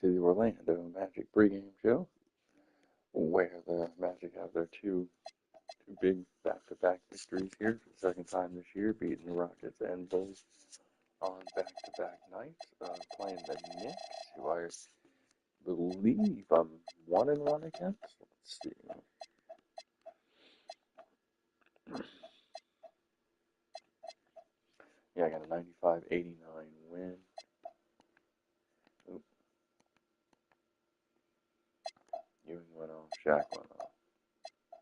to the Orlando Magic pregame show, where the Magic have their two big back-to-back victories here for the second time this year, beating the Rockets and Bulls on back-to-back nights, playing the Knicks, who I believe I'm 1-1 against. Let's see. Yeah, I got a 95-89 win. Oop. Ewing went off, Shaq went off.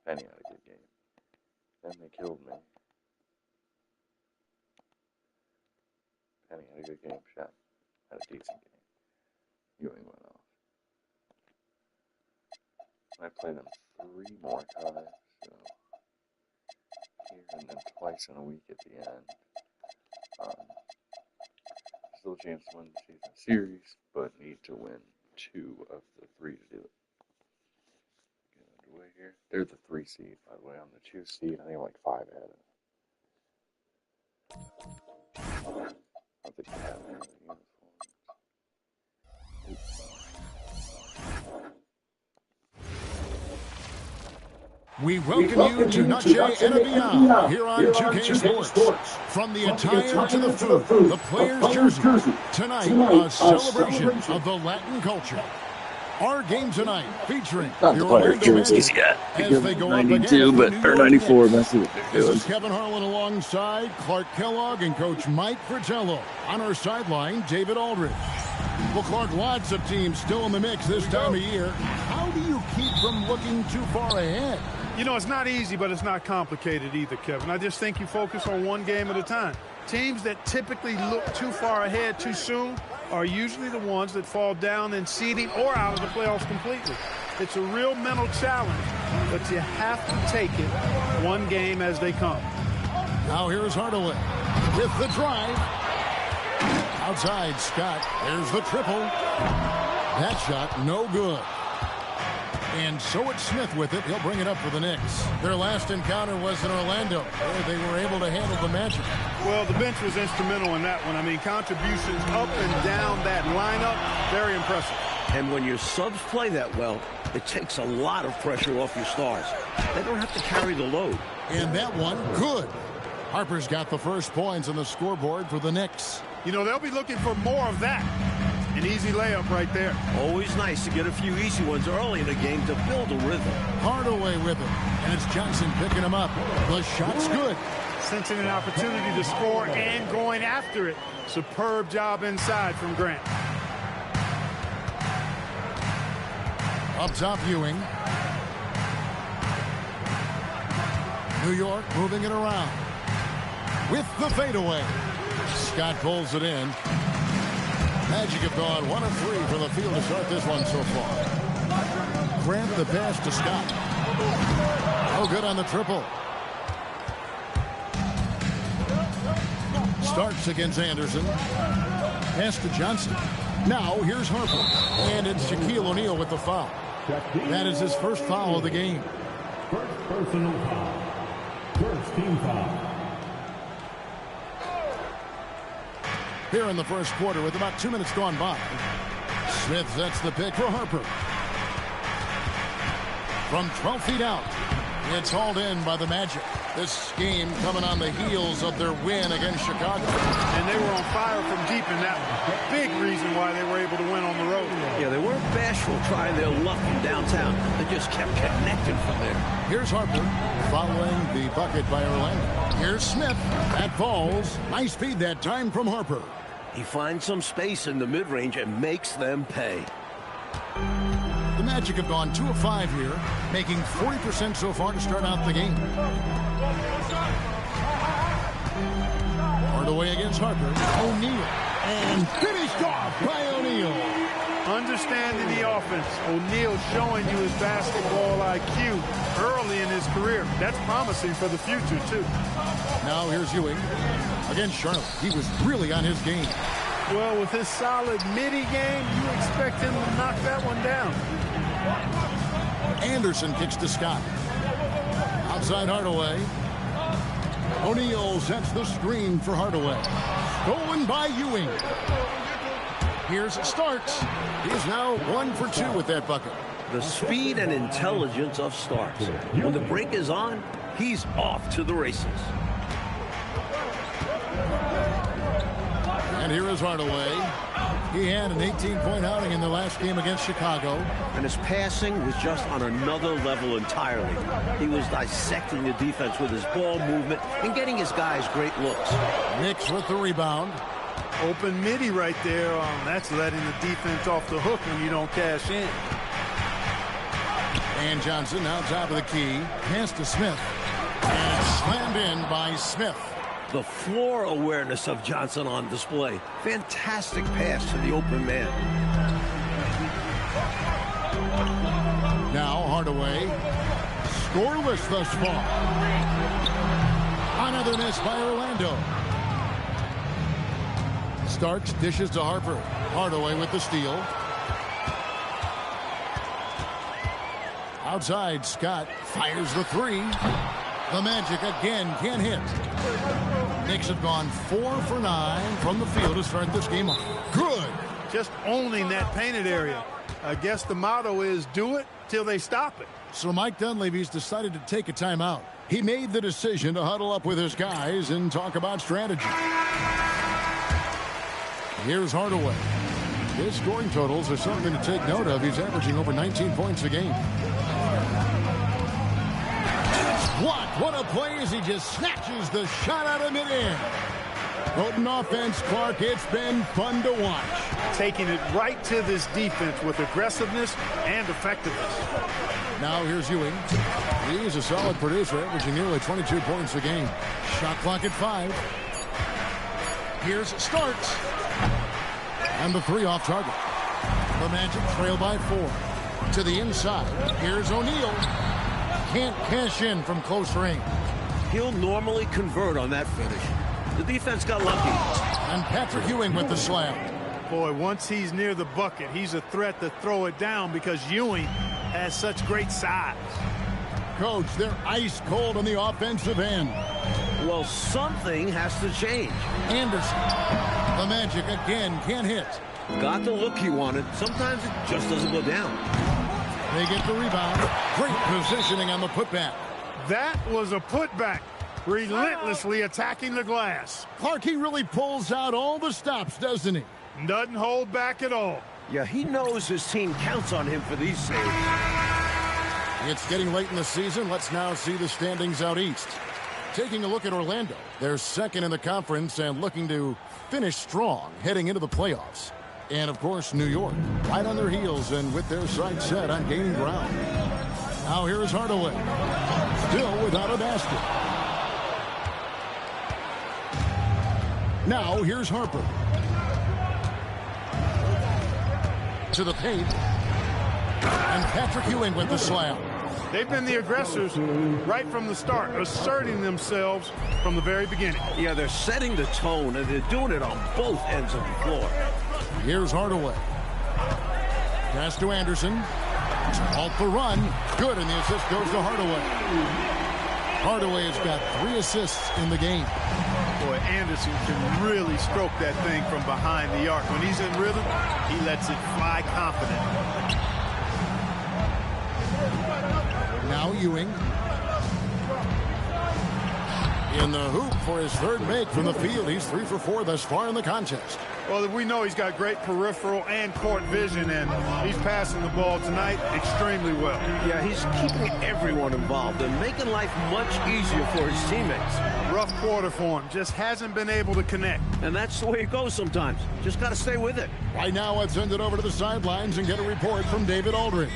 Penny had a good game. Then they killed me. Penny had a good game, Shaq had a decent game. Ewing went off. I play them 3 more times, so here and then twice in a week at the end. Still a chance to win the season series, but need to win 2 of the 3 to do it. Get underway here. They're the 3 seed, by the way. I'm the 2 seed. I think I'm like 5 ahead of them. I don't think they have any of the uniforms. We welcome you to Nache and Beyond here on 2K Sports. From the attire to the food, the player's jersey. Tonight, a celebration of the Latin culture. Our game tonight featuring Not the player's jerseys yet. as they go 92, but or 94. That's what they're This doing. is Kevin Harlan alongside Clark Kellogg and Coach Mike Fratello. On our sideline, David Aldridge. Well, Clark, lots of teams still in the mix this time of year. How do you keep from looking too far ahead? You know, it's not easy, but it's not complicated either, Kevin. I just think you focus on one game at a time. Teams that typically look too far ahead too soon are usually the ones that fall down in seeding or out of the playoffs completely. It's a real mental challenge, but you have to take it one game as they come. Now here's Hardaway with the drive. Outside, Scott. There's the triple. That shot, no good. And so it's Smith with it. He'll bring it up for the Knicks. Their last encounter was in Orlando, where they were able to handle the Magic. Well, the bench was instrumental in that one. I mean, contributions up and down that lineup, very impressive. And when your subs play that well, it takes a lot of pressure off your stars. They don't have to carry the load. And that one, good. Harper's got the first points on the scoreboard for the Knicks. You know, they'll be looking for more of that. An easy layup right there. Always nice to get a few easy ones early in the game to build a rhythm. Hardaway with him. And it's Johnson picking him up. The shot's good. Sensing an opportunity to score and going after it. Superb job inside from Grant. Up top, Ewing. New York moving it around. With the fadeaway. Scott pulls it in. Magic have gone 1 of 3 from the field to start this one so far. Grant the pass to Scott. Oh, good on the triple. Starts against Anderson. Pass to Johnson. Now here's Harper. And it's Shaquille O'Neal with the foul. That is his first foul of the game. First personal foul. First team foul. Here in the first quarter with about 2 minutes gone by. Smith sets the pick for Harper. From 12 feet out, it's hauled in by the Magic. This game coming on the heels of their win against Chicago. And they were on fire from deep in that one. Big reason why they were able to win on the road. Yeah, they weren't bashful trying their luck from downtown. They just kept connecting from there. Here's Harper following the bucket by Orlando. Here's Smith. That falls. Nice feed that time from Harper. He finds some space in the mid-range and makes them pay. The Magic have gone 2 of 5 here, making 40% so far to start out the game. Hardaway against Harper. O'Neal. And finished off by O'Neal. Understanding the offense. O'Neal showing you his basketball IQ early in his career. That's promising for the future, too. Now here's Ewing against Charlotte. He was really on his game. Well, with his solid midi game, you expect him to knock that one down. Anderson kicks to Scott. Outside Hardaway. O'Neal sets the screen for Hardaway. Stolen by Ewing. Here's Starks. He's now 1 for 2 with that bucket. The speed and intelligence of Starks. When the break is on, he's off to the races. And here is Hardaway. He had an 18-point outing in the last game against Chicago. And his passing was just on another level entirely. He was dissecting the defense with his ball movement and getting his guys great looks. Knicks with the rebound. Open midi right there. That's letting the defense off the hook when you don't cash in. And Johnson now top of the key. Pass to Smith. And slammed in by Smith. The floor awareness of Johnson on display. Fantastic pass to the open man. Now Hardaway. Scoreless thus far. Another miss by Orlando. Starks dishes to Harper. Hardaway with the steal. Outside, Scott fires the three. The Magic again can't hit. Knicks have gone 4 for 9 from the field to start this game off. Good. Just owning that painted area. I guess the motto is do it till they stop it. So Mike Dunleavy's decided to take a timeout. He made the decision to huddle up with his guys and talk about strategy. Here's Hardaway. His scoring totals are something to take note of. He's averaging over 19 points a game. What a play as he just snatches the shot out of midair. Open offense, Clark. It's been fun to watch. Taking it right to this defense with aggressiveness and effectiveness. Now here's Ewing. He's a solid producer, averaging nearly 22 points a game. Shot clock at 5. Here's Starks. And the 3 off target. The Magic trail by 4. To the inside. Here's O'Neal. Can't cash in from close range. He'll normally convert on that finish. The defense got lucky. And Patrick Ewing with the slam. Boy, once he's near the bucket, he's a threat to throw it down because Ewing has such great size. Coach, they're ice cold on the offensive end. Well, something has to change. Anderson. The Magic again can't hit. Got the look he wanted. Sometimes it just doesn't go down. They get the rebound. Great positioning on the putback. That was a putback. Relentlessly attacking the glass. Clark, he really pulls out all the stops, doesn't he? Doesn't hold back at all. Yeah, he knows his team counts on him for these saves. It's getting late in the season. Let's now see the standings out east. Taking a look at Orlando. They're second in the conference and looking to finish strong heading into the playoffs. And, of course, New York, right on their heels and with their sights set on gaining ground. Now here's Hardaway. Still without a basket. Now here's Harper. To the paint. And Patrick Ewing with the slam. They've been the aggressors right from the start, asserting themselves from the very beginning. Yeah, they're setting the tone, and they're doing it on both ends of the floor. Here's Hardaway. Pass to Anderson. Halt the run. Good, and the assist goes to Hardaway. Hardaway has got 3 assists in the game. Boy, Anderson can really stroke that thing from behind the arc. When he's in rhythm, he lets it fly confident. Now Ewing. In the hoop for his 3rd make from the field. He's 3 for 4 thus far in the contest. Well, we know he's got great peripheral and court vision, and he's passing the ball tonight extremely well. Yeah, he's keeping everyone involved and making life much easier for his teammates. Rough quarter for him. Just hasn't been able to connect. And that's the way it goes sometimes. Just got to stay with it. Right now, let's send it over to the sidelines and get a report from David Aldridge.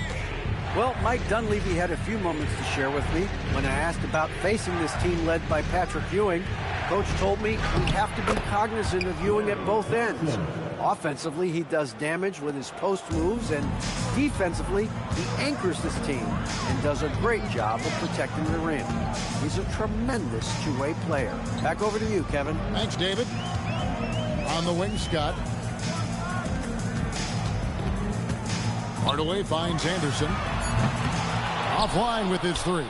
Well, Mike Dunleavy had a few moments to share with me. When I asked about facing this team led by Patrick Ewing, Coach told me we have to be cognizant of Ewing at both ends. Offensively, he does damage with his post moves, and defensively, he anchors this team and does a great job of protecting the rim. He's a tremendous two-way player. Back over to you, Kevin. Thanks, David. On the wing, Scott. Hardaway finds Anderson. Offline with his 3.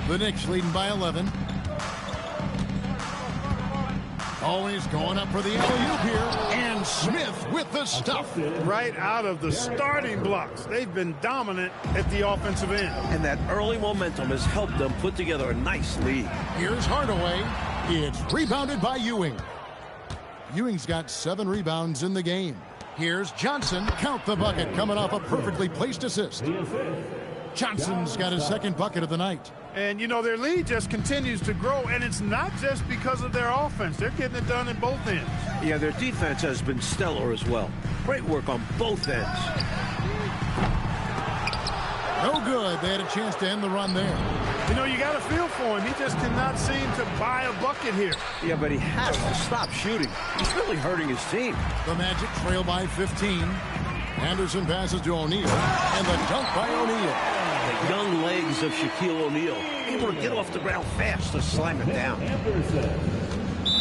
The Knicks leading by 11. Oh, he's going up for the alley-oop here. And Smith with the stuff. Right out of the starting blocks. They've been dominant at the offensive end. And that early momentum has helped them put together a nice lead. Here's Hardaway. It's rebounded by Ewing. Ewing's got 7 rebounds in the game. Here's Johnson. Count the bucket, coming off a perfectly placed assist. Johnson's got his second bucket of the night. And, you know, their lead just continues to grow, and it's not just because of their offense. They're getting it done in both ends. Yeah, their defense has been stellar as well. Great work on both ends. No good. They had a chance to end the run there. You know, you got to feel for him. He just cannot seem to buy a bucket here. Yeah, but he has to stop shooting. He's really hurting his team. The Magic trail by 15. Anderson passes to O'Neal, and the dunk by O'Neal. The young legs of Shaquille O'Neal, able to get off the ground fast to slam it down.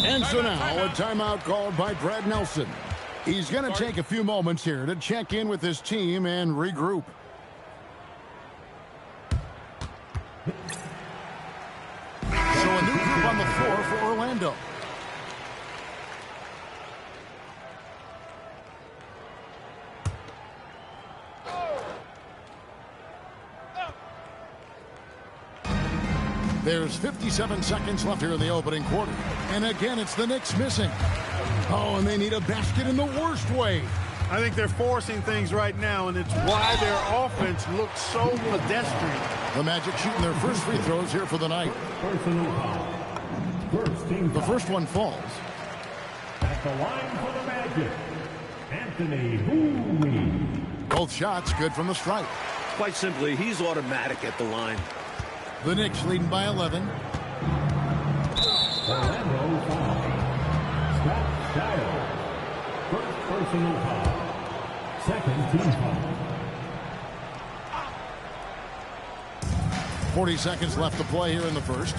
And so now a timeout called by Brad Nelson. He's going to take a few moments here to check in with his team and regroup. So a new group on the floor for Orlando. There's 57 seconds left here in the opening quarter. And again, it's the Knicks missing. Oh, and they need a basket in the worst way. I think they're forcing things right now, and it's why their offense looks so pedestrian. The Magic shooting their first free throws here for the night. The first one falls. At the line for the Magic, Anthony Hooley. Both shots good from the stripe. Quite simply, he's automatic at the line. The Knicks leading by 11. Orlando foul. Scott Shiles. First personal foul. Second team foul. 40 seconds left to play here in the first.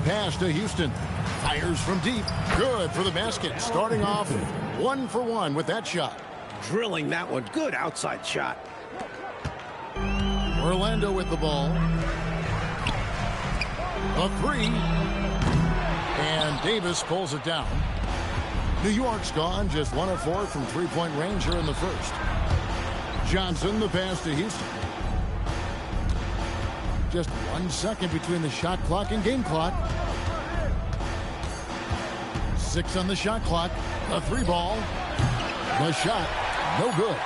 Pass to Houston. Fires from deep. Good for the basket. Starting off 1 for 1 with that shot. Drilling that one. Good outside shot. Orlando with the ball. A 3. And Davis pulls it down. New York's gone just 1 of 4 from three-point range here in the first. Johnson, the pass to Houston. Just 1 second between the shot clock and game clock. 6 on the shot clock. A 3 ball. The shot, no good.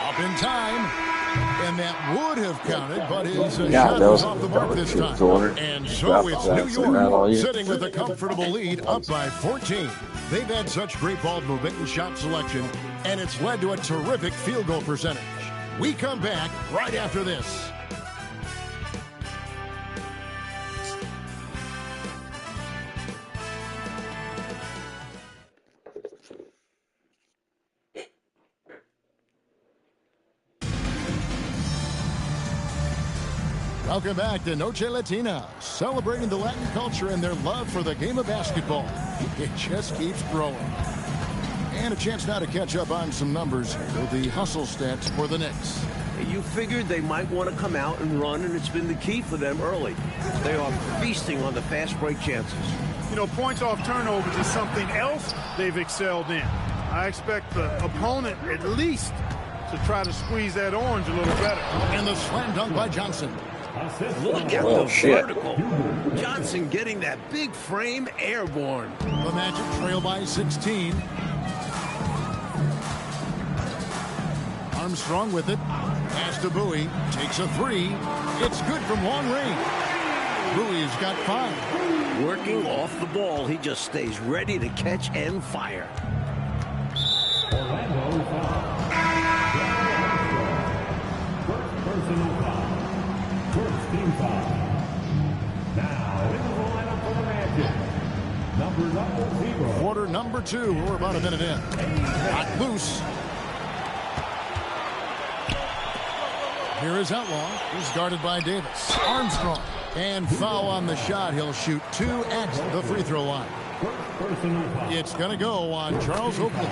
Up in time. And that would have counted, but his shot was off the mark this time. And so it's New York sitting with a comfortable lead up by 14. They've had such great ball movement and shot selection, and it's led to a terrific field goal percentage. We come back right after this. Welcome back to Noche Latina, celebrating the Latin culture and their love for the game of basketball. It just keeps growing. And a chance now to catch up on some numbers here, the hustle stats for the Knicks. You figured they might want to come out and run, and it's been the key for them early. They are feasting on the fast break chances. You know, points off turnovers is something else they've excelled in. I expect the opponent at least to try to squeeze that orange a little better. And the slam dunk by Johnson. Look at the vertical. Johnson getting that big frame airborne. The Magic trail by 16. Armstrong with it. Pass to Bowie. Takes a 3. It's good from long range. Bowie's got 5. Working off the ball, he just stays ready to catch and fire. Orlando foul. First personal foul. First team foul. Now in the lineup for the Magic. Number 0. Quarter number 2. We're about a minute in. Got loose. Here is Outlaw. He's guarded by Davis. Armstrong. And foul on the shot. He'll shoot 2 at the free throw line. It's going to go on Charles Oakley.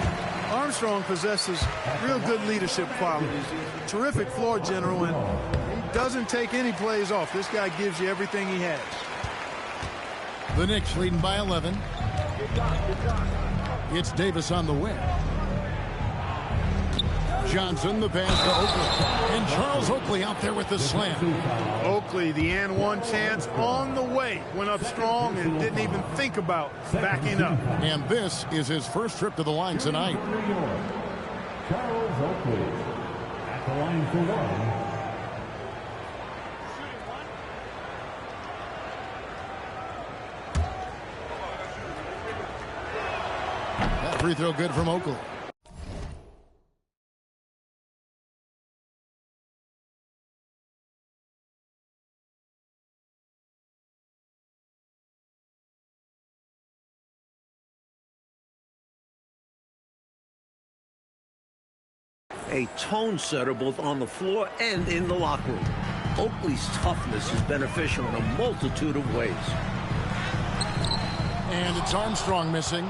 Armstrong possesses real good leadership qualities. He's a terrific floor general, and he doesn't take any plays off. This guy gives you everything he has. The Knicks leading by 11. It's Davis on the wing. Johnson, the pass to Oakley. And Charles Oakley out there with the slam. Oakley, the and one chance on the way. Went up strong and didn't even think about backing up. And this is his first trip to the line tonight. Charles Oakley at the line for one. That free throw good from Oakley. A tone setter both on the floor and in the locker room. Oakley's toughness is beneficial in a multitude of ways. And it's Armstrong missing.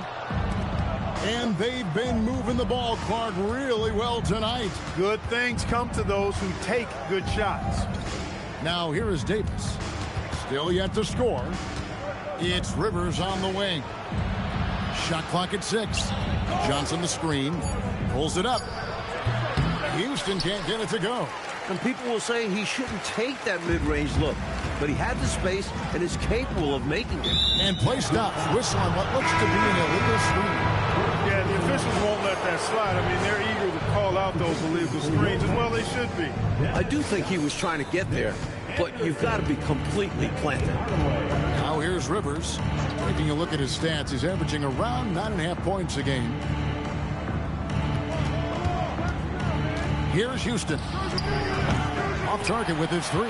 And they've been moving the ball, Clark, really well tonight. Good things come to those who take good shots. Now here is Davis. Still yet to score. It's Rivers on the wing. Shot clock at 6. Johnson the screen. Pulls it up. Houston can't get it to go. And people will say he shouldn't take that mid-range look. But he had the space and is capable of making it. And play stops. Whistle on what looks to be an illegal screen. Yeah, the officials won't let that slide. I mean, they're eager to call out those illegal screens, as well they should be. I do think he was trying to get there, but you've got to be completely planted. Now here's Rivers. Taking a look at his stats, he's averaging around 9.5 points a game. Here's Houston. Off target with his 3.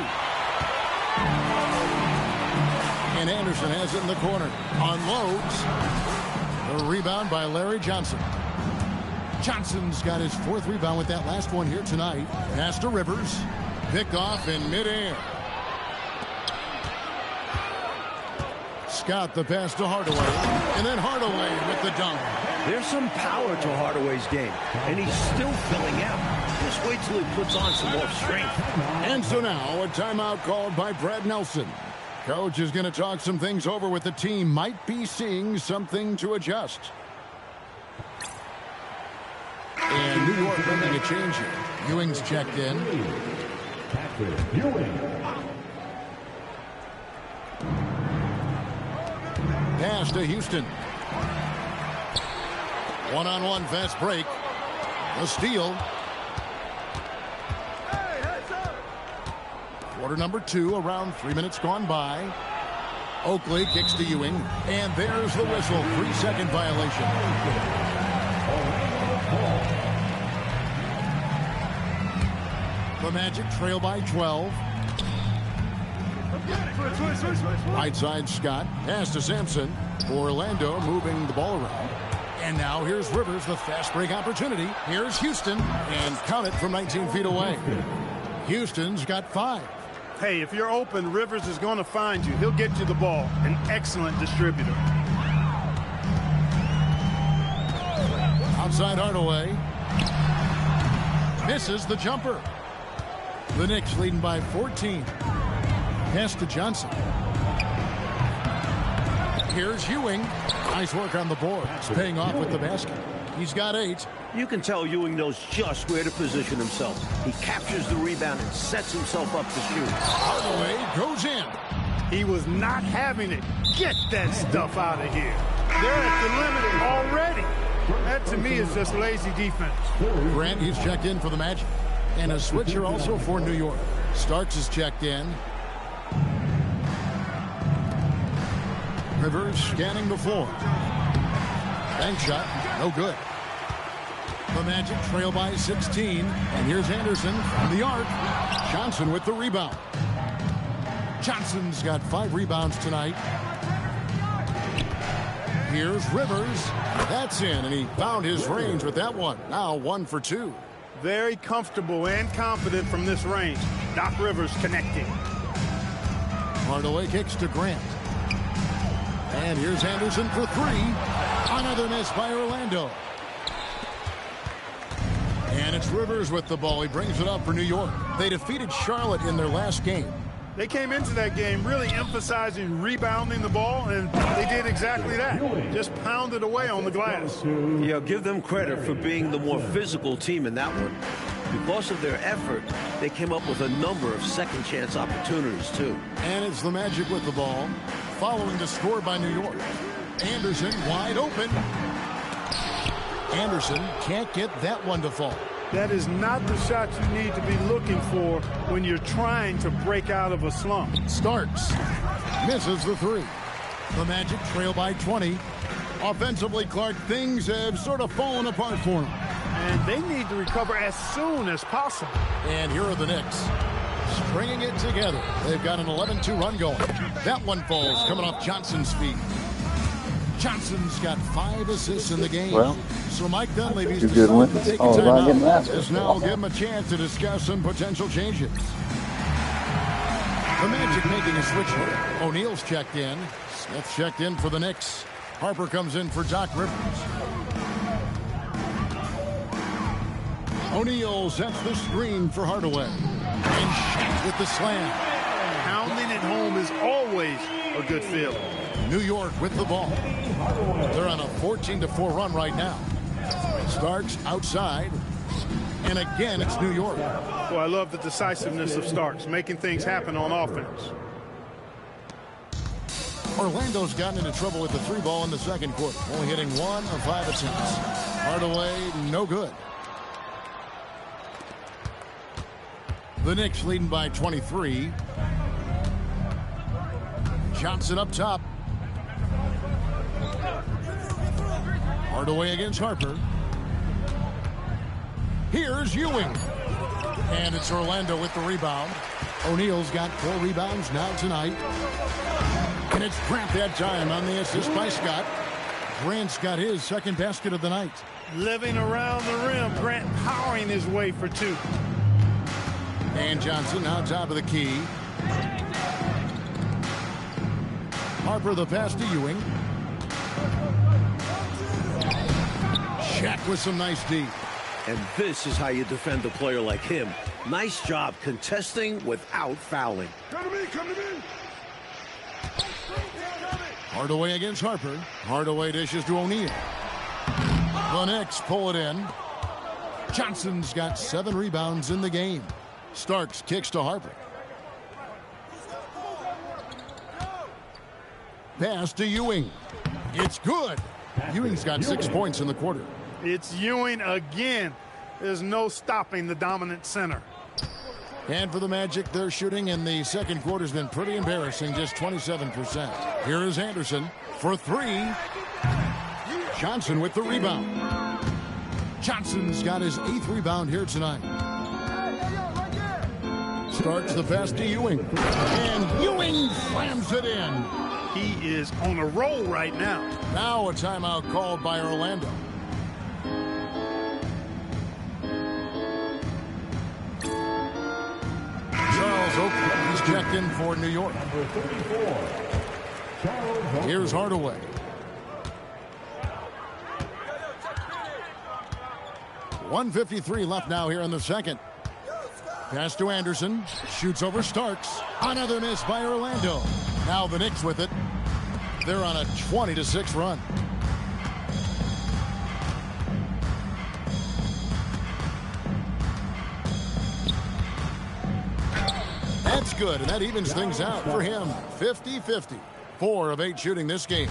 And Anderson has it in the corner. Unloads. A rebound by Larry Johnson. Johnson's got his 4th rebound with that last one here tonight. Pass to Rivers. Pick off in midair. Scott the pass to Hardaway. And then Hardaway with the dunk. There's some power to Hardaway's game, and he's still filling out. Just wait till he puts on some more strength. And so now a timeout called by Brad Nelson. Coach is going to talk some things over with the team. Might be seeing something to adjust. And New York making a change here. Ewing's checked in. Pass to Houston. One-on-one fast break. A steal. Quarter number 2, around 3 minutes gone by. Oakley kicks to Ewing. And there's the whistle. 3-second violation. The Magic trail by 12. Right side Scott. Pass to Sampson. Orlando moving the ball around. And now here's Rivers, the fast break opportunity. Here's Houston. And count it from 19 feet away. Houston's got 5. Hey, if you're open, Rivers is going to find you. He'll get you the ball. An excellent distributor. Outside Hardaway. Misses the jumper. The Knicks leading by 14. Pass to Johnson. Here's Ewing. Nice work on the board. It's paying off with the basket. He's got 8. You can tell Ewing knows just where to position himself. He captures the rebound and sets himself up to shoot. Hardaway goes in. He was not having it. Get that stuff out of here. They're at the limit already. That, to me, is just lazy defense. Grant, he's checked in for the Magic. And a switcher also for New York. Starks is checked in. Rivers scanning the floor. Bank shot, no good. The Magic trail by 16. And here's Anderson from the arc. Johnson with the rebound. Johnson's got 5 rebounds tonight. Here's Rivers. That's in, and he found his range with that one. Now 1 for 2. Very comfortable and confident from this range. Doc Rivers connecting. Hardaway kicks to Grant. And here's Anderson for 3. Another miss by Orlando. And it's Rivers with the ball. He brings it up for New York. They defeated Charlotte in their last game. They came into that game really emphasizing rebounding the ball, and they did exactly that. Just pounded away on the glass. Yeah, give them credit for being the more physical team in that one. Because of their effort, they came up with a number of second chance opportunities, too. And it's the Magic with the ball, following the score by New York. Anderson wide open. Anderson can't get that one to fall. That is not the shot you need to be looking for when you're trying to break out of a slump. Starks misses the three. The Magic trail by 20. Offensively, Clark, things have sort of fallen apart for them. And they need to recover as soon as possible. And here are the Knicks, stringing it together. They've got an 11-2 run going. That one falls, coming off Johnson's feet. Johnson's got 5 assists in the game. Well, so Mike Dunleavy's two good decided wins. to take a All about getting timeout. that. Just now give him a chance to discuss some potential changes. The Magic making a switch here. O'Neal's checked in. Smith checked in for the Knicks. Harper comes in for Doc Rivers. O'Neal sets the screen for Hardaway. And Shaq with the slam. Pounding it home is always a good feeling. New York with the ball. They're on a 14-4 run right now. Starks outside. And again, it's New York. Well, I love the decisiveness of Starks, making things happen on offense. Orlando's gotten into trouble with the 3 ball in the second quarter, only hitting 1 of 5 attempts. Hardaway, no good. The Knicks leading by 23. Johnson up top. Hardaway against Harper. Here's Ewing. And it's Orlando with the rebound. O'Neal's got 4 rebounds now tonight. And it's Grant that time on the assist by Scott. Grant's got his second basket of the night. Living around the rim, Grant powering his way for 2. And Johnson on top of the key. Harper the pass to Ewing. Shaq with some nice D. And this is how you defend a player like him. Nice job contesting without fouling. Come to me, come to me. Hardaway against Harper. Hardaway dishes to O'Neal. The Knicks pull it in. Johnson's got 7 rebounds in the game. Starks kicks to Harper. Pass to Ewing. It's good. Ewing's got 6 points in the quarter. It's Ewing again. There's no stopping the dominant center. And for the Magic, their shooting in the second quarter has been pretty embarrassing, just 27%. Here is Anderson for 3. Johnson with the rebound. Johnson's got his 8th rebound here tonight. Starts the pass to Ewing. And Ewing slams it in. He is on a roll right now. Now a timeout called by Orlando. Charles Oakley is checked in for New York. Here's Hardaway. .153 left now here in the second. Pass to Anderson. Shoots over Starks. Another miss by Orlando. Now the Knicks with it. They're on a 20-6 run. That's good, and that evens things out for him. 50-50. 4 of 8 shooting this game.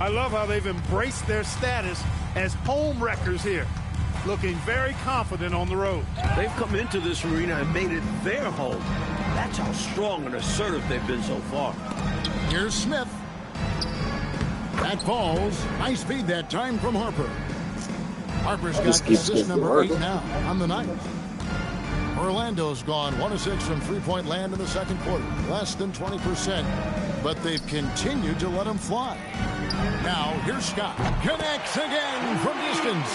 I love how they've embraced their status as home wreckers here. Looking very confident on the road. They've come into this arena and made it their home. That's how strong and assertive they've been so far. Here's Smith. That falls. Nice feed that time from Harper. Harper's got assist number 8 now on the night. Orlando's gone 1 of 6 from three-point land in the second quarter. Less than 20%, but they've continued to let him fly. Now, here's Scott. Connects again from distance.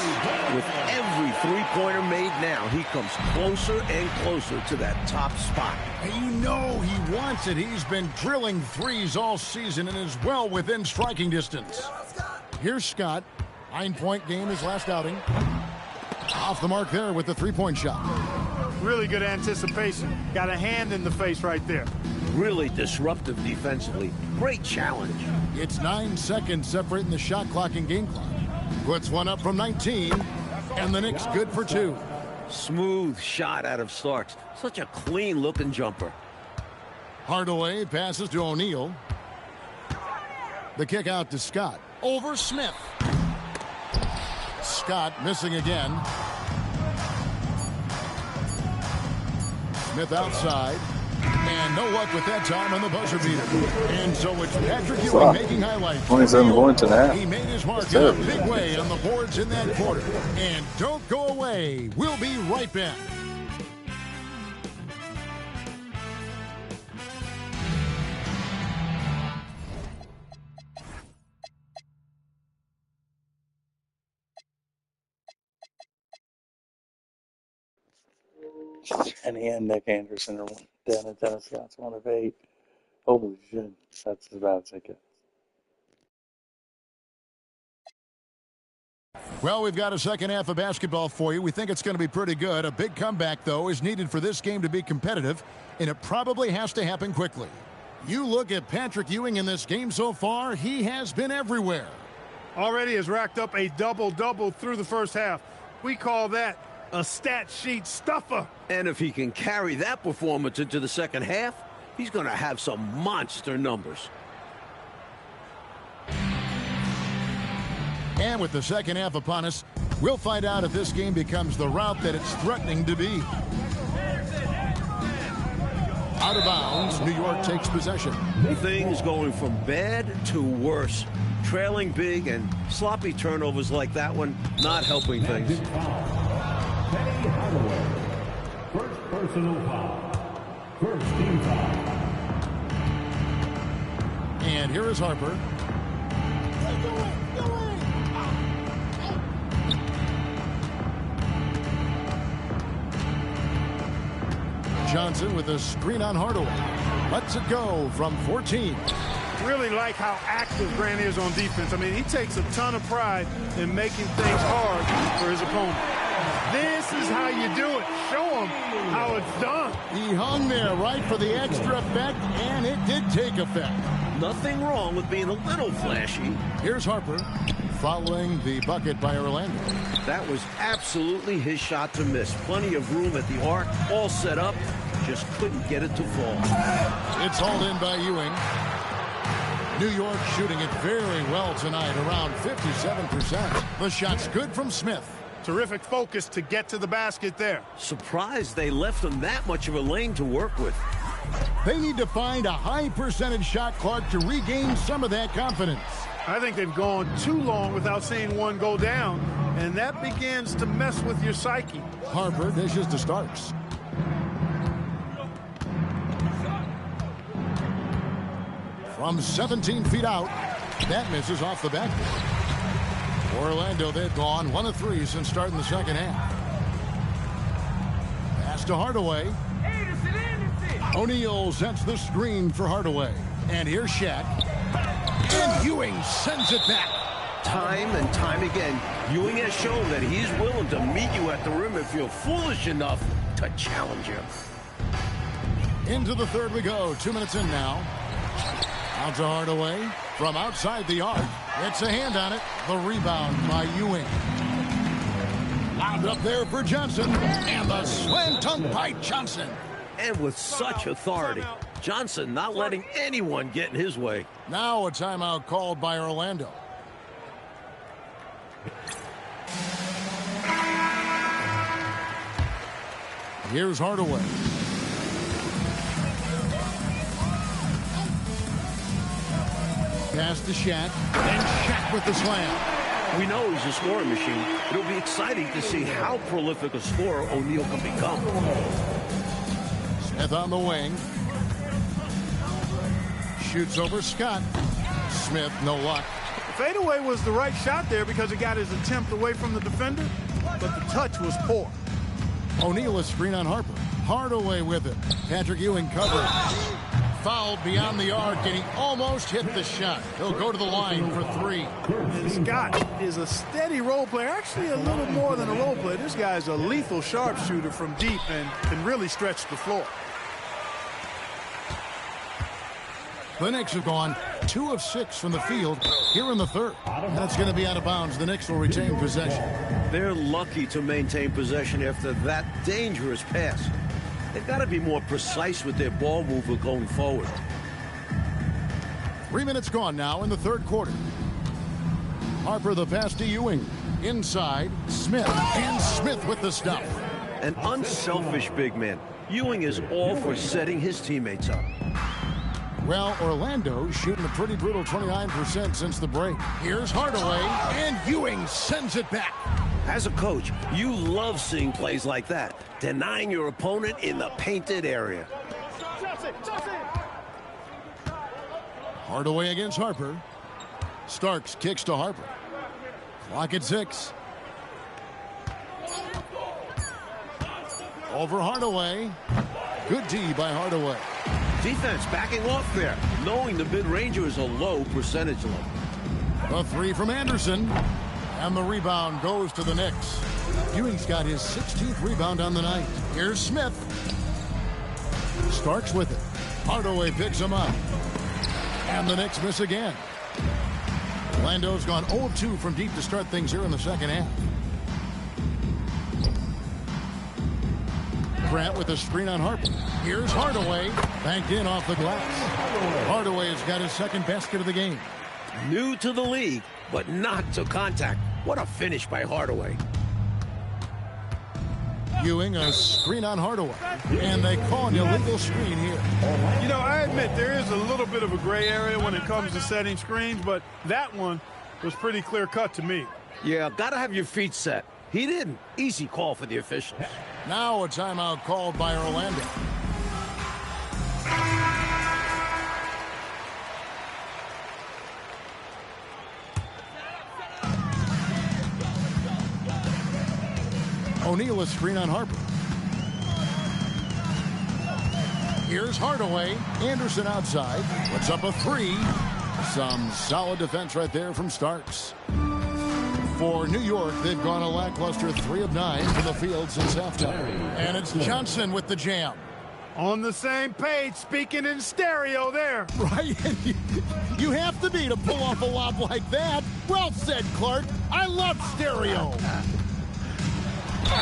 With every three-pointer made now, he comes closer and closer to that top spot. And you know he wants it. He's been drilling threes all season and is well within striking distance. Here's Scott. 9-point game his last outing. Off the mark there with the three-point shot. Really good anticipation. Got a hand in the face right there. really disruptive defensively. Great challenge. It's 9 seconds separating the shot clock and game clock. Puts one up from 19, and the Knicks good for 2. Smooth shot out of Starks. Such a clean-looking jumper. Hardaway passes to O'Neal. The kick out to Scott. Over Smith. Scott missing again. Smith outside. And no luck with that time on the buzzer beater. And so it's Patrick Ewing making highlights. 27 points and a half. He made his mark in a big way on the boards in that quarter. And don't go away. We'll be right back. Kenny and Nick Anderson are down at Dennis Scott's 1 of 8. Holy shit. That's as bad as it gets. Well, we've got a second half of basketball for you. We think it's going to be pretty good. A big comeback, though, is needed for this game to be competitive, and it probably has to happen quickly. You look at Patrick Ewing in this game so far, he has been everywhere. Already has racked up a double-double through the first half. We call that a stat sheet stuffer. And if he can carry that performance into the second half, he's going to have some monster numbers. And with the second half upon us, we'll find out if this game becomes the route that it's threatening to be. Out of bounds, New York takes possession. Things going from bad to worse. Trailing big and sloppy turnovers like that one, not helping things. Penny Hardaway. First personal foul. First team foul. And here is Harper. Johnson with a screen on Hardaway. Lets it go from 14. Really like how active Grant is on defense. I mean, he takes a ton of pride in making things hard for his opponent. This is how you do it. Show him how it's done. He hung there right for the extra effect, and it did take effect. Nothing wrong with being a little flashy. Here's Harper following the bucket by Orlando. That was absolutely his shot to miss. Plenty of room at the arc, all set up. Just couldn't get it to fall. It's hauled in by Ewing. New York shooting it very well tonight, around 57%. The shot's good from Smith. Terrific focus to get to the basket there. Surprised they left him that much of a lane to work with. They need to find a high percentage shot clock to regain some of that confidence. I think they've gone too long without seeing one go down, and that begins to mess with your psyche. Harper dishes to Starks. From 17 feet out, that misses off the backboard. Orlando, they've gone 1 of 3 since starting the second half. Pass to Hardaway. O'Neal sets the screen for Hardaway. And here's Shaq. And Ewing sends it back. Time and time again, Ewing has shown that he's willing to meet you at the rim if you're foolish enough to challenge him. Into the third we go. 2 minutes in now. Out to Hardaway from outside the arc. It's a hand on it. The rebound by Ewing. Wound up there for Johnson. And the slam dunk by Johnson. And with such authority, Johnson not letting anyone get in his way. Now a timeout called by Orlando. Here's Hardaway. Pass to Shaq, and Shaq with the slam. We know he's a scoring machine. It'll be exciting to see how prolific a scorer O'Neal can become. Smith on the wing. Shoots over Scott. Smith, no luck. The fadeaway was the right shot there because it got his attempt away from the defender, but the touch was poor. O'Neal a screen on Harper. Hardaway with it. Patrick Ewing covered. Fouled beyond the arc, and he almost hit the shot. He'll go to the line for 3. And Scott is a steady role player, actually a little more than a role player. This guy's a lethal sharpshooter from deep and can really stretch the floor. The Knicks have gone 2 of 6 from the field here in the third. That's going to be out of bounds. The Knicks will retain possession. They're lucky to maintain possession after that dangerous pass. They've got to be more precise with their ball movement going forward. 3 minutes gone now in the third quarter. Harper the pass to Ewing. Inside, Smith. And Smith with the stuff. An unselfish big man. Ewing is all for setting his teammates up. Well, Orlando shooting a pretty brutal 29% since the break. Here's Hardaway, and Ewing sends it back. As a coach, you love seeing plays like that, denying your opponent in the painted area. Hardaway against Harper. Starks kicks to Harper. Clock at 6. Over Hardaway. Good D by Hardaway. Defense backing off there, knowing the mid-ranger is a low percentage level. A 3 from Anderson. And the rebound goes to the Knicks. Ewing's got his 16th rebound on the night. Here's Smith. Starks with it. Hardaway picks him up. And the Knicks miss again. Orlando's gone 0-2 from deep to start things here in the second half. Grant with a screen on Harper. Here's Hardaway. Banked in off the glass. Hardaway has got his second basket of the game. New to the league, but not to contact. What a finish by Hardaway. Ewing, a screen on Hardaway. And they call an illegal screen here. You know, I admit there is a little bit of a gray area when it comes to setting screens, but that one was pretty clear-cut to me. Yeah, gotta have your feet set. He didn't. Easy call for the officials. Now a timeout called by Orlando. O'Neal a screen on Harper. Here's Hardaway. Anderson outside. Puts up a 3. Some solid defense right there from Starks. For New York, they've gone a lackluster 3 of 9 from the field since halftime. And it's Johnson with the jam. On the same page, speaking in stereo there. Right? You have to be to pull off a lob like that. Well said, Clark. I love stereo.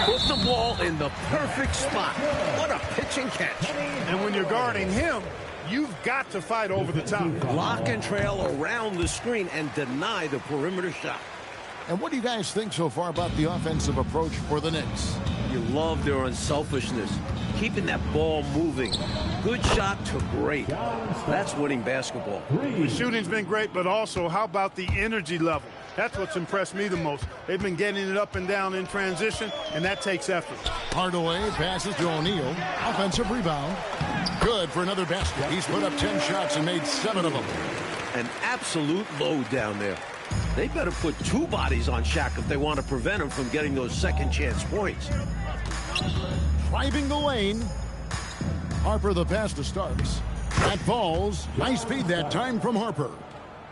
Put the ball in the perfect spot. What a pitch and catch. And when you're guarding him, you've got to fight over the top. Lock and trail around the screen and deny the perimeter shot. And what do you guys think so far about the offensive approach for the Knicks? You love their unselfishness. Keeping that ball moving. Good shot to great. That's winning basketball. The shooting's been great, but also how about the energy level? That's what's impressed me the most. They've been getting it up and down in transition, and that takes effort. Hardaway passes to O'Neal. Offensive rebound. Good for another basket. He's put up 10 shots and made 7 of them. An absolute load down there. They better put 2 bodies on Shaq if they want to prevent him from getting those second chance points. Driving the lane. Harper the pass to Starks. That falls. Nice feed that time from Harper.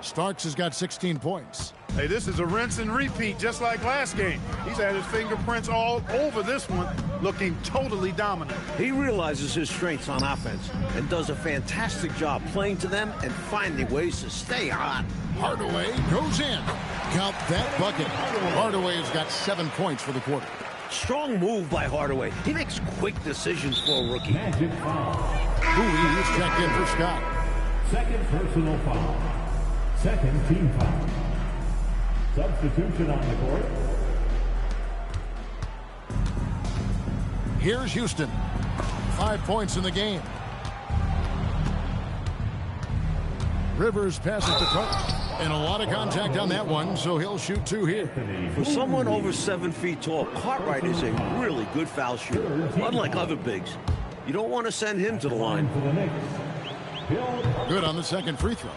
Starks has got 16 points. Hey, this is a rinse and repeat just like last game. He's had his fingerprints all over this one, looking totally dominant. He realizes his strengths on offense and does a fantastic job playing to them and finding ways to stay hot. Hardaway goes in. Count that bucket. Hardaway has got 7 points for the quarter. Strong move by Hardaway. He makes quick decisions for a rookie. Magic foul. Bowie is checked in for Scott. Second personal foul. Second team foul. Substitution on the court. Here's Houston. 5 points in the game. Rivers passes to Clark. And a lot of contact on that one, so he'll shoot 2 here. For someone over 7 feet tall, Cartwright is a really good foul shooter. Unlike other bigs, you don't want to send him to the line. Good on the second free throw.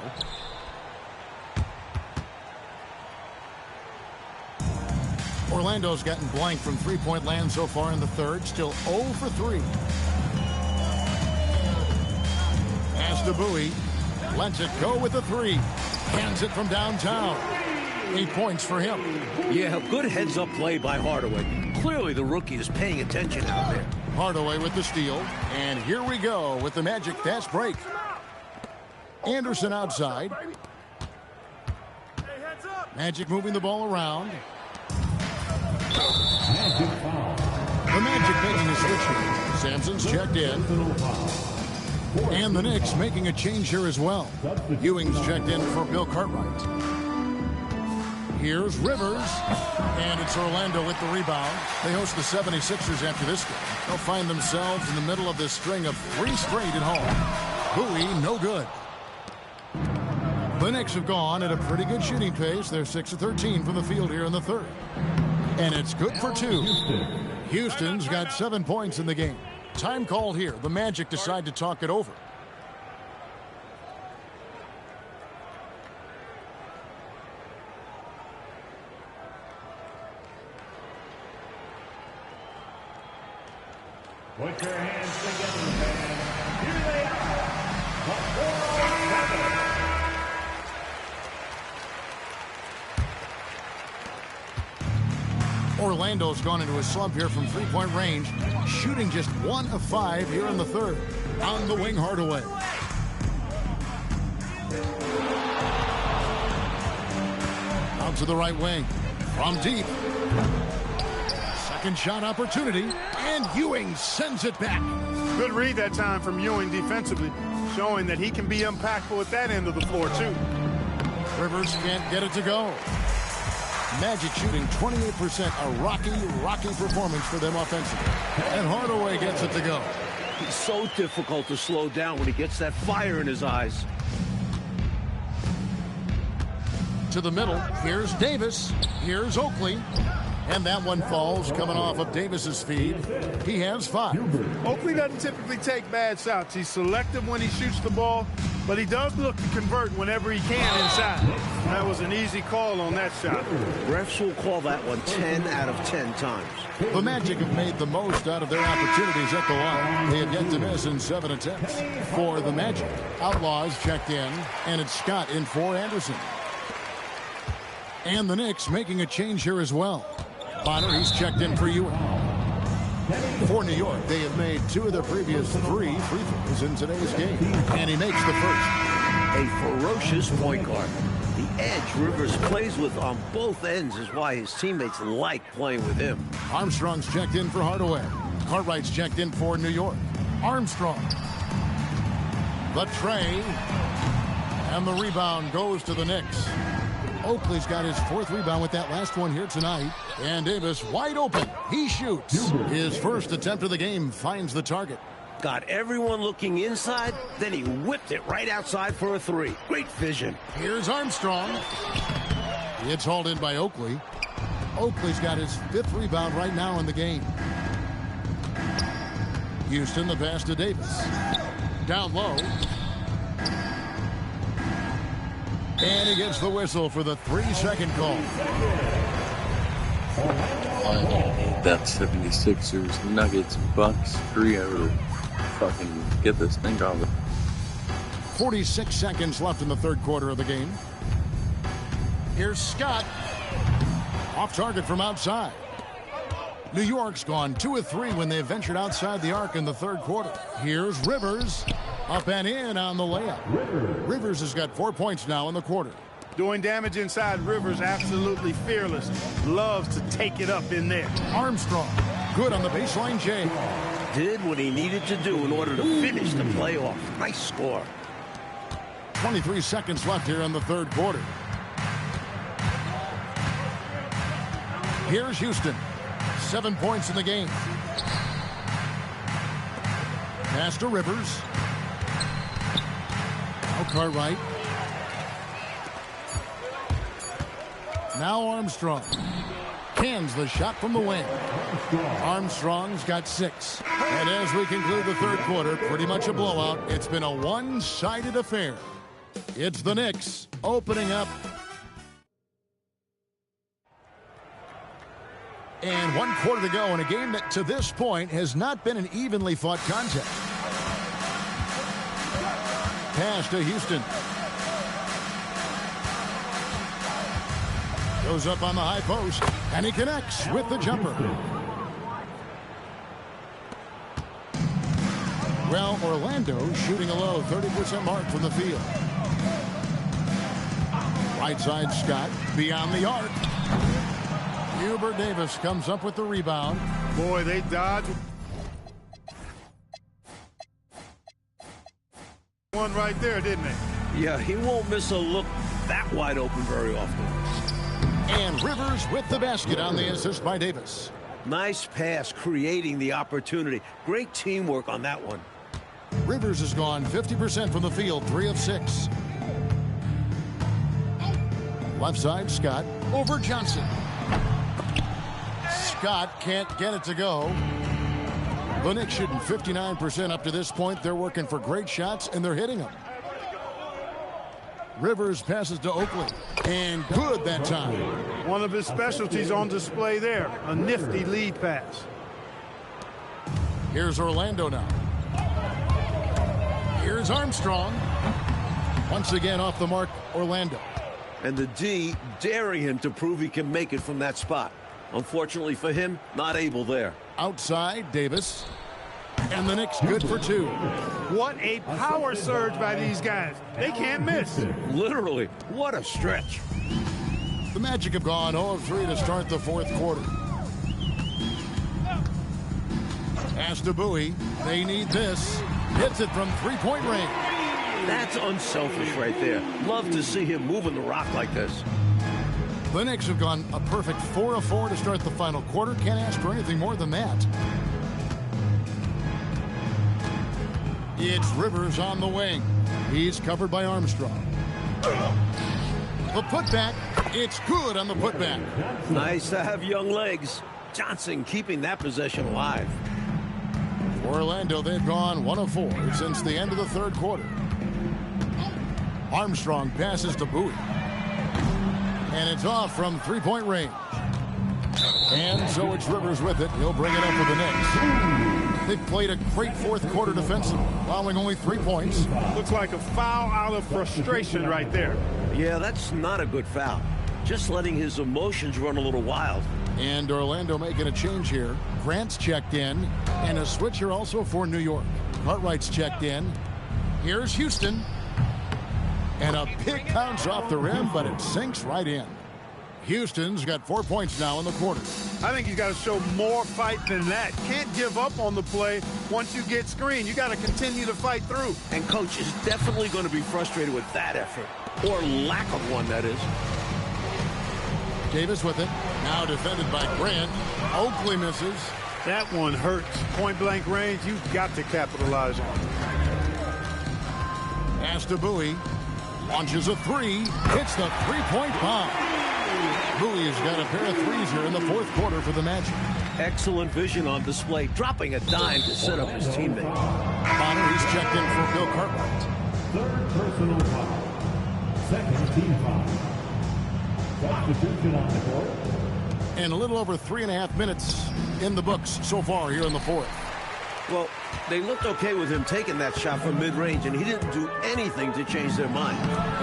Orlando's gotten blank from three-point land so far in the third. Still 0 for 3. Pass to Bowie. Lets it go with the 3. Hands it from downtown. 8 points for him. Yeah, good heads-up play by Hardaway. Clearly the rookie is paying attention out there. Hardaway with the steal. And here we go with the Magic fast break. Anderson outside. Magic moving the ball around. The Magic making a switch here. Sampson's checked in. And the Knicks making a change here as well. Ewing's checked in for Bill Cartwright. Here's Rivers. And it's Orlando with the rebound. They host the 76ers after this game. They'll find themselves in the middle of this string of 3 straight at home. Bowie, no good. The Knicks have gone at a pretty good shooting pace. They're 6 of 13 from the field here in the third. And it's good for 2. Houston's got 7 points in the game. Time called here. The Magic decide to talk it over. Put your hands together, fans. Here they are. The 4 on 7. Orlando's gone into a slump here from three-point range, shooting just 1 of 5 here in the third. On the wing, Hardaway. Out to the right wing. From deep. Second shot opportunity, and Ewing sends it back. Good read that time from Ewing defensively, showing that he can be impactful at that end of the floor, too. Rivers can't get it to go. Magic shooting 28%, a rocky performance for them offensively. And Hardaway gets it to go. He's so difficult to slow down when he gets that fire in his eyes. To the middle, here's Davis, here's Oakley. And that one falls coming off of Davis's feed. He has 5. Oakley doesn't typically take bad shots. He's selective when he shoots the ball, but he does look to convert whenever he can inside. That was an easy call on that shot. Refs will call that one 10 out of 10 times. The Magic have made the most out of their opportunities at the line. They have yet to miss in 7 attempts. For the Magic, Outlaws checked in, and it's Scott in for Anderson. And the Knicks making a change here as well. Bonner, he's checked in for Ewing. For New York, they have made 2 of their previous 3 free throws in today's game. And he makes the first. A ferocious point guard. The edge Rivers plays with on both ends is why his teammates like playing with him. Armstrong's checked in for Hardaway. Cartwright's checked in for New York. Armstrong. The tray. And the rebound goes to the Knicks. Oakley's got his 4th rebound with that last one here tonight. And Davis wide open. He shoots. His first attempt of the game finds the target. Got everyone looking inside, then he whipped it right outside for a 3. Great vision. Here's Armstrong. It's hauled in by Oakley. Oakley's got his 5th rebound right now in the game. Houston, the pass to Davis. Down low. And he gets the whistle for the 3-second call. That 76ers, Nuggets, Bucks, 3 over. Fucking get this thing going. 46 seconds left in the third quarter of the game. Here's Scott. Off target from outside. New York's gone 2 of 3 when they ventured outside the arc in the third quarter. Here's Rivers. Up and in on the layup. Rivers has got 4 points now in the quarter. Doing damage inside, Rivers absolutely fearless. Loves to take it up in there. Armstrong, good on the baseline J. Did what he needed to do in order to finish the playoff. Nice score. 23 seconds left here in the third quarter. Here's Houston. 7 points in the game. Pass to Rivers. Now Cartwright. Now Armstrong. Cans the shot from the wing. Armstrong's got 6. And as we conclude the third quarter, pretty much a blowout. It's been a one-sided affair. It's the Knicks opening up. And 1 quarter to go in a game that to this point has not been an evenly fought contest. Pass to Houston. Goes up on the high post, and he connects with the jumper. Well, Orlando shooting a low 30% mark from the field. Right side, Scott. Beyond the arc. Hubert Davis comes up with the rebound. Boy, they dodged one right there, didn't they? Yeah, he won't miss a look that wide open very often. And Rivers with the basket on the assist by Davis. Nice pass, creating the opportunity. Great teamwork on that one. Rivers has gone 50% from the field, 3 of 6. Left side, Scott over Johnson. Scott can't get it to go. The Knicks shooting 59% up to this point. They're working for great shots, and they're hitting them. Rivers passes to Oakley, and good that time. One of his specialties on display there, a nifty lead pass. Here's Orlando now. Here's Armstrong. Once again off the mark, Orlando. And the D daring him to prove he can make it from that spot. Unfortunately for him, not able there. Outside, Davis. And the Knicks good for 2. What a power surge by these guys. They can't miss. Literally, what a stretch. The Magic have gone 0 of 3 to start the 4th quarter. Pass to Bowie. They need this. Hits it from 3-point range. That's unselfish right there. Love to see him moving the rock like this. The Knicks have gone a perfect 4 of 4 to start the final quarter. Can't ask for anything more than that. It's Rivers on the wing. He's covered by Armstrong. The putback. It's good on the putback. Nice to have young legs. Johnson keeping that possession alive. For Orlando, they've gone 1 of 4 since the end of the 3rd quarter. Armstrong passes to Bowie. And it's off from 3-point range. And so it's Rivers with it. He'll bring it up for the Knicks. They've played a great 4th quarter defensively, allowing only 3 points. Looks like a foul out of frustration right there. Yeah, that's not a good foul. Just letting his emotions run a little wild. And Orlando making a change here. Grant's checked in, and a switcher also for New York. Cartwright's checked in. Here's Houston. And a big bounce off the rim, but it sinks right in. Houston's got 4 points now in the quarter. I think he's got to show more fight than that. Can't give up on the play once you get screened. You got to continue to fight through. And coach is definitely going to be frustrated with that effort. Or lack of one, that is. Davis with it. Now defended by Grant. Oakley misses. That one hurts. Point blank range, you've got to capitalize on it. Pass to Bowie. Launches a 3. Hits the 3-point bomb. Bowie's got a pair of threes here in the 4th quarter for the Magic. Excellent vision on display, dropping a dime to set up his teammate. Bonner, he's checked in for Bill Cartwright. 3rd personal foul. 2nd team foul. Substitution on the court. And a little over 3.5 minutes in the books so far here in the 4th. Well, they looked okay with him taking that shot from mid-range, and he didn't do anything to change their mind.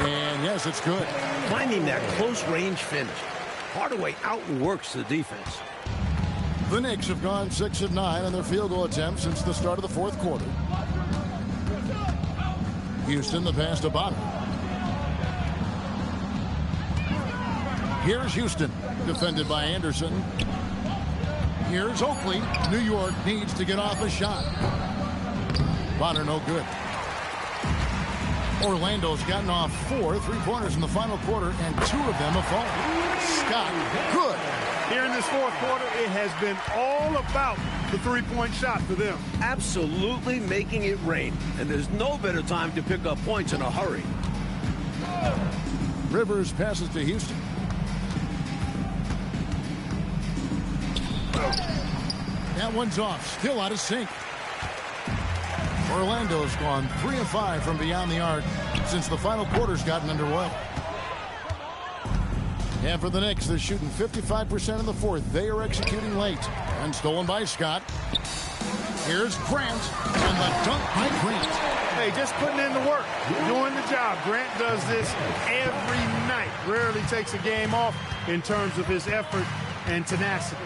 And yes, it's good. Finding that close-range finish. Hardaway outworks the defense. The Knicks have gone 6 of 9 on their field goal attempts since the start of the 4th quarter. Houston, the pass to Bonner. Here's Houston, defended by Anderson. Here's Oakley. New York needs to get off a shot. Bonner no good. Orlando's gotten off 4 3-pointers in the final quarter, and 2 of them have fallen. Scott, good. Here in this 4th quarter, it has been all about the 3-point shot for them. Absolutely making it rain, and there's no better time to pick up points in a hurry. Rivers passes to Houston. That one's off, still out of sync. Orlando's gone 3 of 5 from beyond the arc since the final quarter's gotten underway. And for the Knicks, they're shooting 55% in the 4th. They are executing late. And stolen by Scott. Here's Grant, and the dunk by Grant. Hey, just putting in the work, doing the job. Grant does this every night. Rarely takes a game off in terms of his effort and tenacity.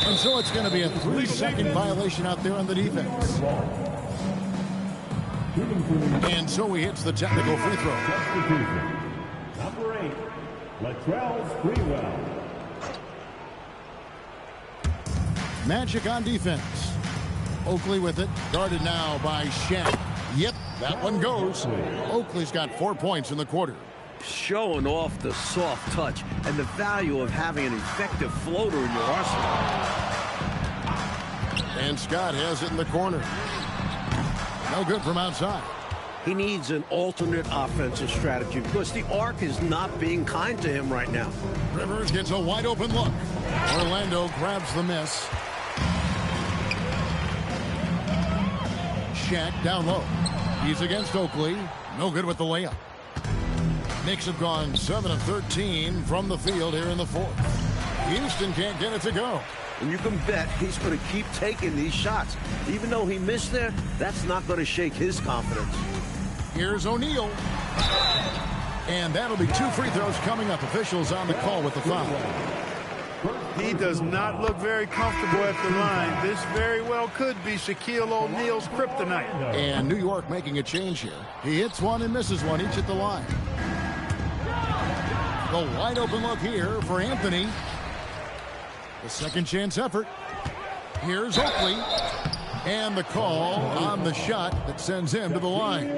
And so it's going to be a 3-second violation out there on the defense. And so he hits the technical free throw. Substitution. Number 8, Latrell Sprewell. Magic on defense. Oakley with it. Guarded now by Shaq. Yep, that one goes. Oakley's got 4 points in the quarter. Showing off the soft touch and the value of having an effective floater in your arsenal. And Scott has it in the corner. No good from outside. He needs an alternate offensive strategy because the arc is not being kind to him right now. Rivers gets a wide open look. Orlando grabs the miss. Shaq down low. He's against Oakley. No good with the layup. Knicks have gone 7 of 13 from the field here in the fourth. Houston can't get it to go. And you can bet he's going to keep taking these shots. Even though he missed there, that's not going to shake his confidence. Here's O'Neal. And that'll be 2 free throws coming up. Officials on the call with the foul. He does not look very comfortable at the line. This very well could be Shaquille O'Neal's kryptonite. And New York making a change here. He hits one and misses one, each at the line. The wide open look here for Anthony. The second chance effort. Here's Oakley. And the call on the shot that sends him to the line.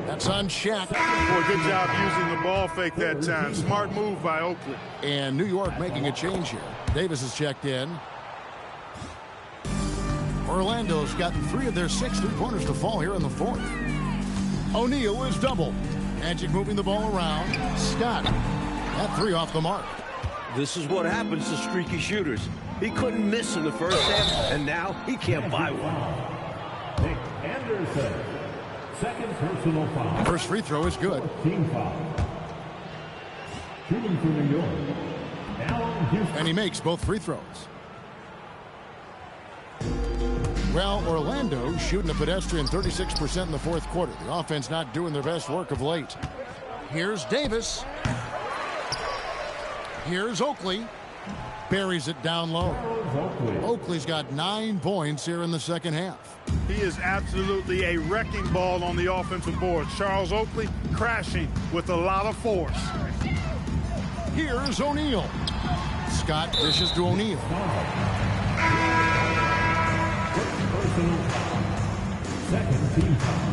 That's on Shaq. Boy, good job using the ball fake that time. Smart move by Oakley. And New York making a change here. Davis has checked in. Orlando's gotten 3 of their 6 three-pointers to fall here in the fourth. O'Neal is doubled. Magic moving the ball around. Scott. That 3 off the mark. This is what happens to streaky shooters. He couldn't miss in the first half, and now he can't buy one. Nick Anderson. Second personal foul. First free throw is good. Team foul. Shooting for New York. Allen Houston. And he makes both free throws. Well, Orlando shooting a pedestrian 36% in the fourth quarter. The offense not doing their best work of late. Here's Davis. Here's Oakley. Buries it down low. Oakley's got 9 points here in the second half. He is absolutely a wrecking ball on the offensive board. Charles Oakley crashing with a lot of force. Here's O'Neal. Scott dishes to O'Neal. Second team foul.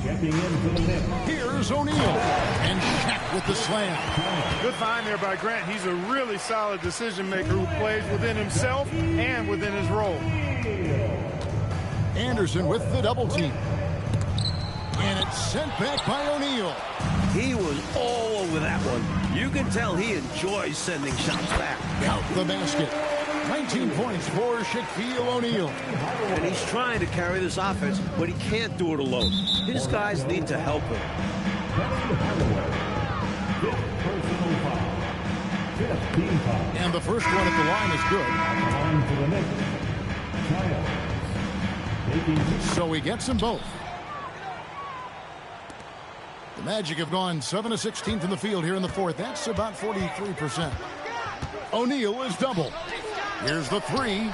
Checking in for the Knicks. Here's O'Neal. And Shaq with the slam. Good find there by Grant. He's a really solid decision maker who plays within himself and within his role. Anderson with the double team. And it's sent back by O'Neal. He was all over that one. You can tell he enjoys sending shots back. Count the basket. 19 points for Shaquille O'Neal. And he's trying to carry this offense, but he can't do it alone. His guys need to help him. And the first one at the line is good. So he gets them both. The Magic have gone 7 of 16 from the field here in the fourth. That's about 43%. O'Neal is doubled. Here's the 3.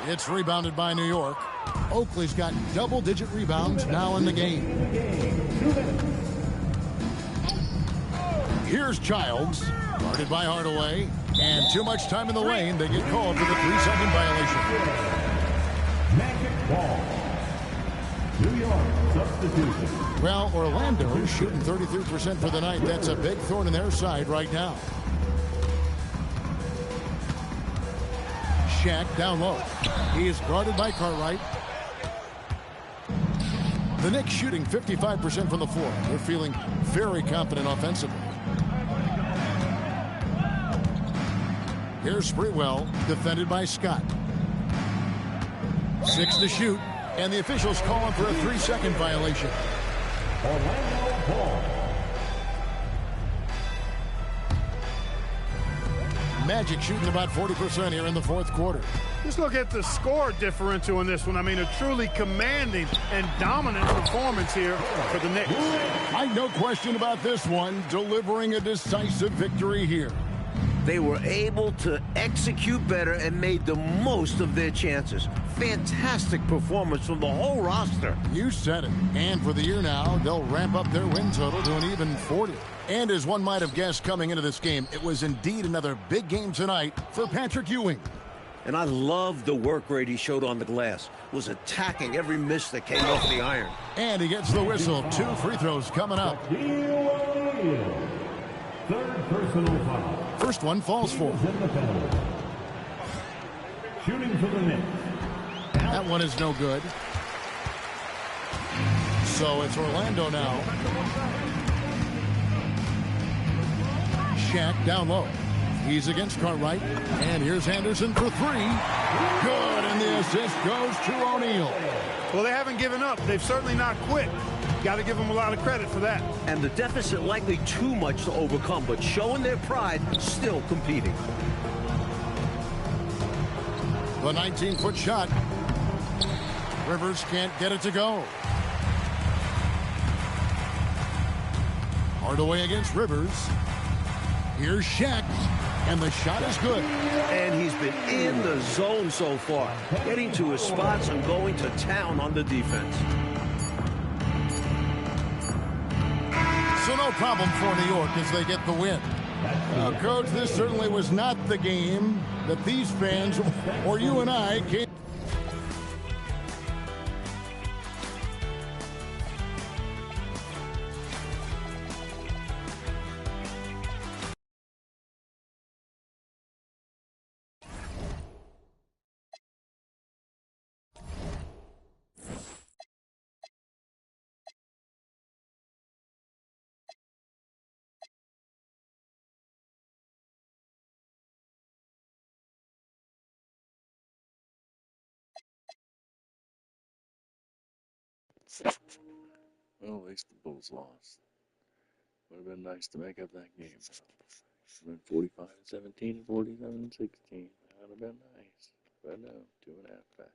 It's rebounded by New York. Oakley's got double-digit rebounds now in the game. Here's Childs, guarded by Hardaway, and too much time in the lane. They get called for the 3-second violation. Magic ball. New York substitution. Well, Orlando shooting 33% for the night. That's a big thorn in their side right now. Shaq down low. He is guarded by Cartwright. The Knicks shooting 55% from the floor. They're feeling very confident offensively. Here's Sprewell, defended by Scott. 6 to shoot, and the officials call him for a 3-second violation. Orlando ball. Magic shooting about 40% here in the fourth quarter. Just look at the score differential in this one. I mean, a truly commanding and dominant performance here for the Knicks. No question about this one, delivering a decisive victory here. They were able to execute better and made the most of their chances. Fantastic performance from the whole roster. You said it. And for the year now, they'll ramp up their win total to an even 40. And as one might have guessed coming into this game, it was indeed another big game tonight for Patrick Ewing. And I loved the work rate he showed on the glass. Was attacking every miss that came off the iron. And he gets the whistle. 2 free throws coming up. Third personal foul. First one falls for. Shooting for the Knicks. That one is no good. So it's Orlando now. Shaq down low. He's against Cartwright. And here's Anderson for 3. Good, and the assist goes to O'Neal. Well, they haven't given up. They've certainly not quit. Got to give them a lot of credit for that. And the deficit likely too much to overcome, but showing their pride, still competing. The 19-foot shot. Rivers can't get it to go. Hardaway against Rivers. Here's Shaq. And the shot is good. And he's been in the zone so far, getting to his spots and going to town on the defense. So no problem for New York as they get the win. Coach, this certainly was not the game that these fans or you and I came. Well, at least the Bulls lost. Would have been nice to make up that game. It would have been 45-17 and 47-16. That would have been nice. But no, 2.5 back.